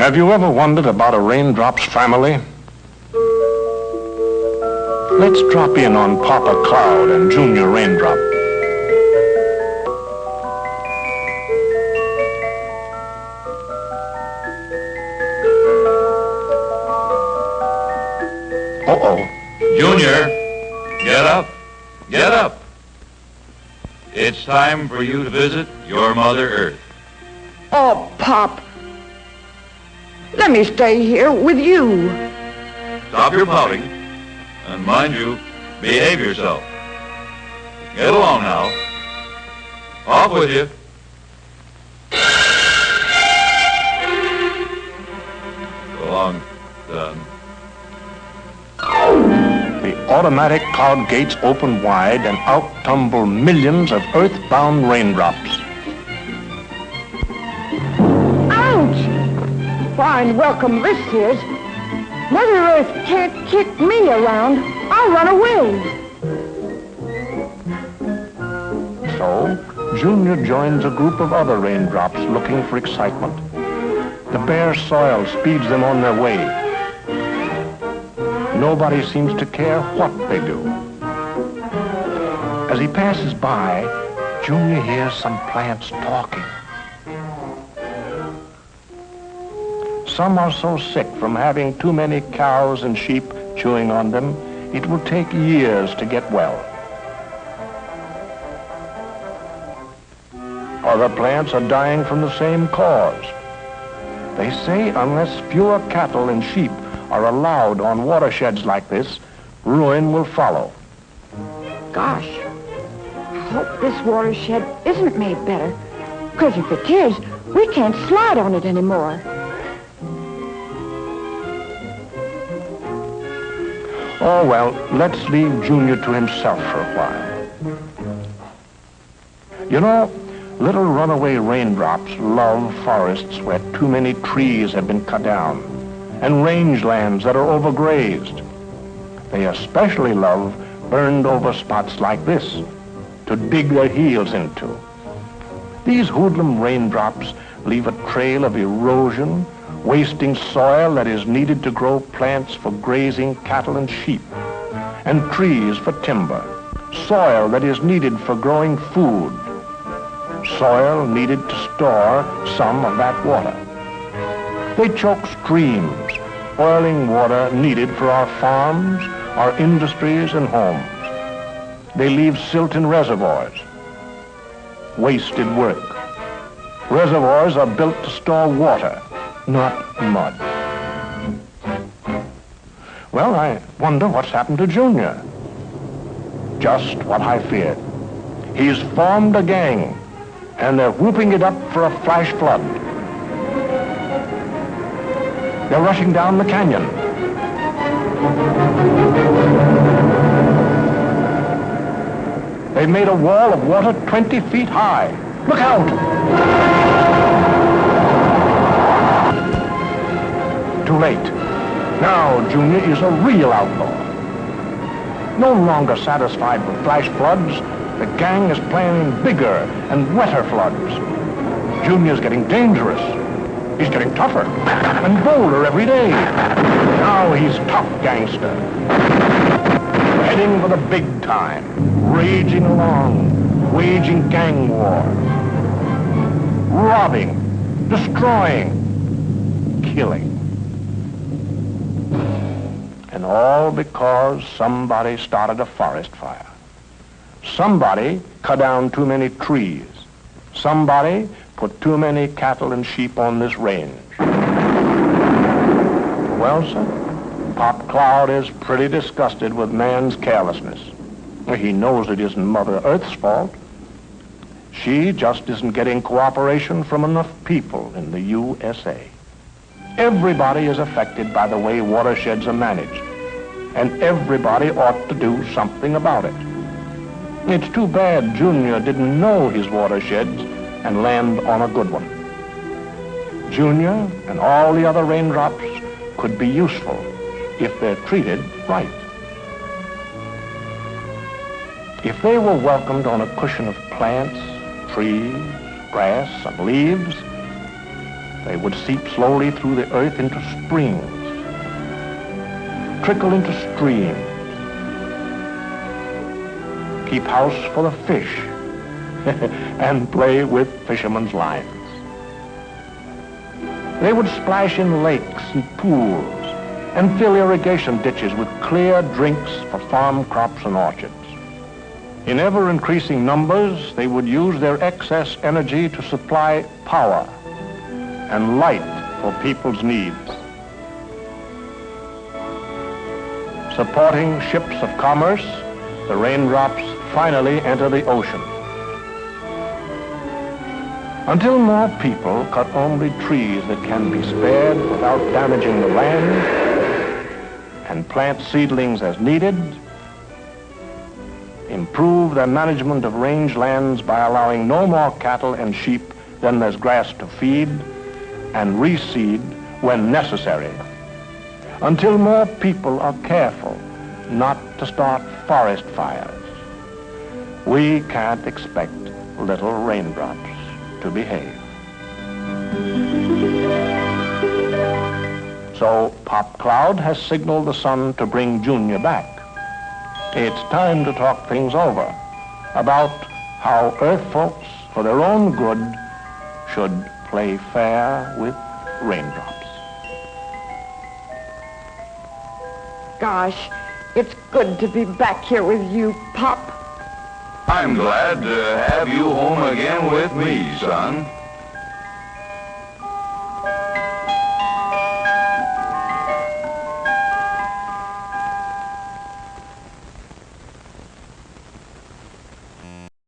Have you ever wondered about a raindrop's family? Let's drop in on Papa Cloud and Junior Raindrop. Uh-oh. Junior, get up. Get up. It's time for you to visit your Mother Earth. Oh, Pop. Let me stay here with you. Stop your pouting, and mind you, behave yourself. Get along now. Off with you. So long, son. The automatic cloud gates open wide and out tumble millions of earthbound raindrops. Ouch! Fine welcome this is. Mother Earth can't kick me around. I'll run away. So, Junior joins a group of other raindrops looking for excitement. The bare soil speeds them on their way. Nobody seems to care what they do. As he passes by, Junior hears some plants talking. Some are so sick from having too many cows and sheep chewing on them, it will take years to get well. Other plants are dying from the same cause. They say unless fewer cattle and sheep are allowed on watersheds like this, ruin will follow. Gosh, I hope this watershed isn't made better. Because if it is, we can't slide on it anymore. Oh, well, let's leave Junior to himself for a while. You know, little runaway raindrops love forests where too many trees have been cut down and rangelands that are overgrazed. They especially love burned over spots like this to dig their heels into. These hoodlum raindrops leave a trail of erosion, wasting soil that is needed to grow plants for grazing cattle and sheep, and trees for timber, soil that is needed for growing food, soil needed to store some of that water. They choke streams, oiling water needed for our farms, our industries, and homes. They leave silt in reservoirs. Wasted work. Reservoirs are built to store water, not mud. Well, I wonder what's happened to Junior. Just what I feared. He's formed a gang, and they're whooping it up for a flash flood. They're rushing down the canyon. They've made a wall of water 20 feet high. Look out! Too late. Now Junior is a real outlaw. No longer satisfied with flash floods, the gang is planning bigger and wetter floods. Junior's getting dangerous. He's getting tougher and bolder every day. Now he's tough gangster. Heading for the big time, raging along, waging gang war. Robbing, destroying, killing. And all because somebody started a forest fire. Somebody cut down too many trees. Somebody put too many cattle and sheep on this range. Well, sir, Pop Cloud is pretty disgusted with man's carelessness. He knows it isn't Mother Earth's fault. She just isn't getting cooperation from enough people in the USA. Everybody is affected by the way watersheds are managed, and everybody ought to do something about it. It's too bad Junior didn't know his watersheds and land on a good one. Junior and all the other raindrops could be useful if they're treated right. If they were welcomed on a cushion of plants, trees, grass, and leaves, they would seep slowly through the earth into springs, trickle into streams, keep house for the fish, and play with fishermen's lines. They would splash in lakes and pools and fill irrigation ditches with clear drinks for farm crops and orchards. In ever-increasing numbers, they would use their excess energy to supply power and light for people's needs. Supporting ships of commerce, the raindrops finally enter the ocean. Until more people cut only trees that can be spared without damaging the land, and plant seedlings as needed, improve their management of rangelands by allowing no more cattle and sheep than there's grass to feed, and reseed when necessary. Until more people are careful not to start forest fires, we can't expect little raindrops to behave. So Pop Cloud has signaled the sun to bring Junior back. It's time to talk things over about how Earth folks, for their own good, should play fair with raindrops. Gosh, it's good to be back here with you, Pop. I'm glad to have you home again with me, son.